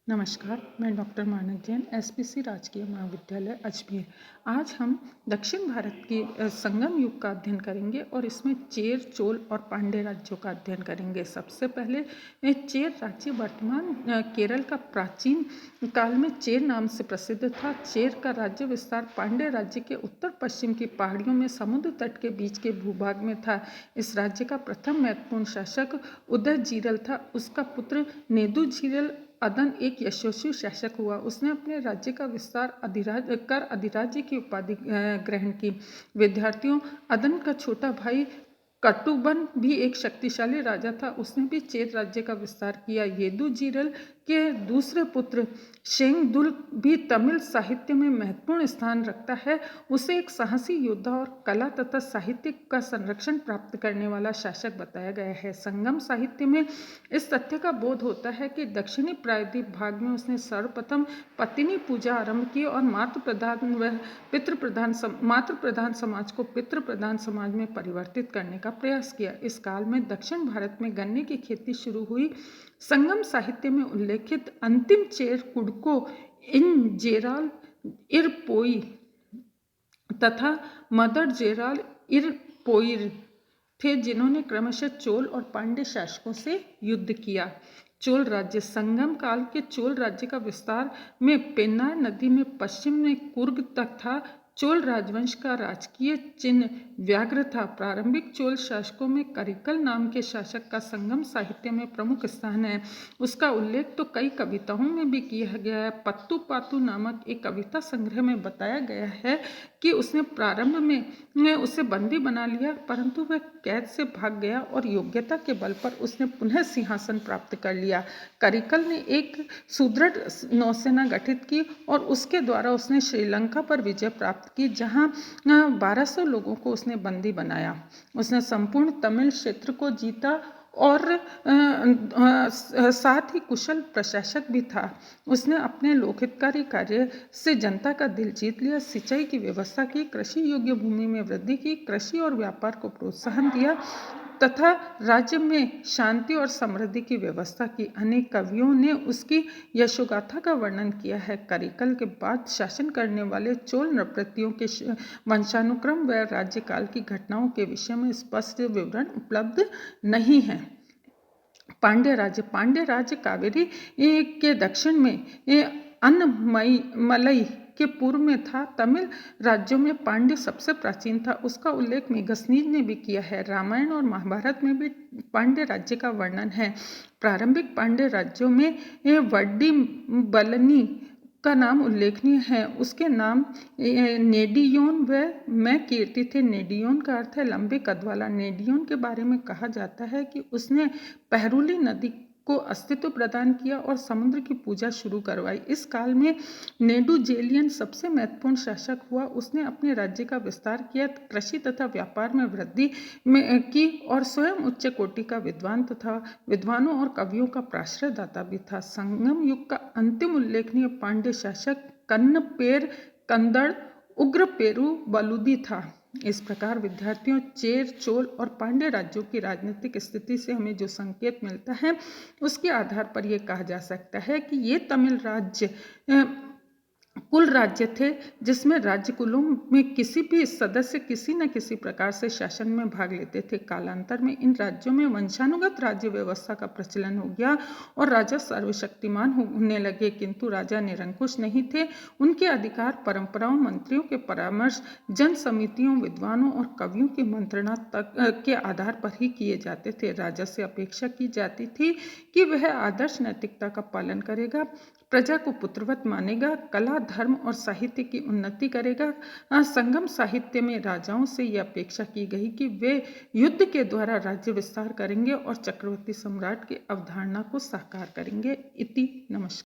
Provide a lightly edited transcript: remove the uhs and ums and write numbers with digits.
नमस्कार, मैं डॉक्टर मानक जैन, एसपीसी राजकीय महाविद्यालय अजमेर। आज हम दक्षिण भारत की संगम युग का अध्ययन करेंगे और इसमें चेर, चोल और पांड्य राज्यों का अध्ययन करेंगे। सबसे पहले चेर राज्य वर्तमान केरल का प्राचीन काल में चेर नाम से प्रसिद्ध था। चेर का राज्य विस्तार पांड्य राज्य के उत्तर पश्चिम की पहाड़ियों में समुद्र तट के बीच के भूभाग में था। इस राज्य का प्रथम महत्वपूर्ण शासक उदयजीरल था। उसका पुत्र नेदुजीरल अदन एक यशस्वी शासक हुआ। उसने अपने राज्य का विस्तार कर अधिराज्य की उपाधि ग्रहण की। विद्यार्थियों, अदन का छोटा भाई कटुबन भी एक शक्तिशाली राजा था। उसने भी चेर राज्य का विस्तार किया। येदुजीरल के दूसरे पुत्र शेंगदुल भी तमिल साहित्य में महत्वपूर्ण स्थान रखता है। उसे एक साहसी योद्धा और कला तथा साहित्य का संरक्षण प्राप्त करने वाला शासक बताया गया है। संगम साहित्य में इस तथ्य का बोध होता है कि दक्षिणी प्रायद्वीप भाग में उसने सर्वप्रथम पत्नी पूजा आरंभ की और मातृ प्रधान समाज को पितृ प्रधान समाज में परिवर्तित करने का प्रयास किया। इस काल में दक्षिण भारत में गन्ने की खेती शुरू हुई। संगम साहित्य में उल्लेखित अंतिम चेर कुडको इन जेराल इरपोई तथा मदर जेराल इरपोइर थे, जिन्होंने क्रमशः चोल और पांड्य शासकों से युद्ध किया। चोल राज्य संगम काल के चोल राज्य का विस्तार में पेन्नार नदी में पश्चिम में कुर्ग तक था। चोल राजवंश का राजकीय चिन्ह व्याघ्र था। प्रारंभिक चोल शासकों में करिकल नाम के शासक का संगम साहित्य में प्रमुख स्थान है। उसका उल्लेख तो कई कविताओं में भी किया गया है। पत्तू पातू नामक एक कविता संग्रह में बताया गया है कि उसने प्रारंभ में उसे बंदी बना लिया, परंतु वह कैद से भाग गया और योग्यता के बल पर उसने पुनः सिंहासन प्राप्त कर लिया। करिकल ने एक सुदृढ़ नौसेना गठित की और उसके द्वारा उसने श्रीलंका पर विजय प्राप्त की, जहां 1200 लोगों को उसने बंदी बनाया। उसने संपूर्ण तमिल क्षेत्र को जीता और साथ ही कुशल प्रशासक भी था। उसने अपने लोकहितकारी कार्य से जनता का दिल जीत लिया, सिंचाई की व्यवस्था की, कृषि योग्य भूमि में वृद्धि की, कृषि और व्यापार को प्रोत्साहन दिया तथा राज्य में शांति और समृद्धि की व्यवस्था की। अनेक कवियों ने उसकी यशोगाथा का वर्णन किया है। करिकल के बाद शासन करने वाले चोल नृपतियों के वंशानुक्रम व राज्यकाल की घटनाओं के विषय में स्पष्ट विवरण उपलब्ध नहीं है। पांड्य राज्य कावेरी के दक्षिण में अन्नमलई के पूर्व में था। तमिल राज्यों में पांड्य सबसे प्राचीन था। उसका उल्लेख मेगसनीज ने भी किया है। रामायण और महाभारत में भी पांड्य राज्य का वर्णन है। प्रारंभिक पांड्य राज्यों में वड्डी बलनी का नाम उल्लेखनीय है। उसके नाम नेडियोन व मैं कीर्ति थे। नेडियोन का अर्थ है लंबे कद वाला। नेडियोन के बारे में कहा जाता है कि उसने पहरुली नदी को अस्तित्व प्रदान किया और समुद्र की पूजा शुरू करवाई। इस काल में नेडुजेलियन सबसे महत्वपूर्ण शासक हुआ। उसने अपने राज्य का विस्तार किया, कृषि तथा व्यापार में वृद्धि की और स्वयं उच्च कोटि का विद्वान तथा विद्वानों और कवियों का प्राश्रयदाता भी था। संगम युग का अंतिम उल्लेखनीय पांड्य शासक कन्नपेर कंदड़ उग्रपेरु बलुदी था। इस प्रकार विद्यार्थियों, चेर, चोल और पांड्य राज्यों की राजनीतिक स्थिति से हमें जो संकेत मिलता है, उसके आधार पर यह कहा जा सकता है कि ये तमिल राज्य कुल राज्य थे, जिसमें राज्य कुलों में किसी भी सदस्य किसी न किसी प्रकार से शासन में भाग लेते थे। कालांतर में इन राज्यों में वंशानुगत राज्य व्यवस्था का प्रचलन हो गया और राजा सर्वशक्तिमान होने लगे, किंतु राजा निरंकुश नहीं थे। उनके अधिकार परंपराओं, मंत्रियों के परामर्श, जन समितियों, विद्वानों और कवियों की मंत्रणा तक के आधार पर ही किए जाते थे। राजा से अपेक्षा की जाती थी कि वह आदर्श नैतिकता का पालन करेगा, प्रजा को पुत्रवत मानेगा, कला, धर्म और साहित्य की उन्नति करेगा। संगम साहित्य में राजाओं से यह अपेक्षा की गई कि वे युद्ध के द्वारा राज्य विस्तार करेंगे और चक्रवर्ती सम्राट की अवधारणा को साकार करेंगे। इति नमस्कार।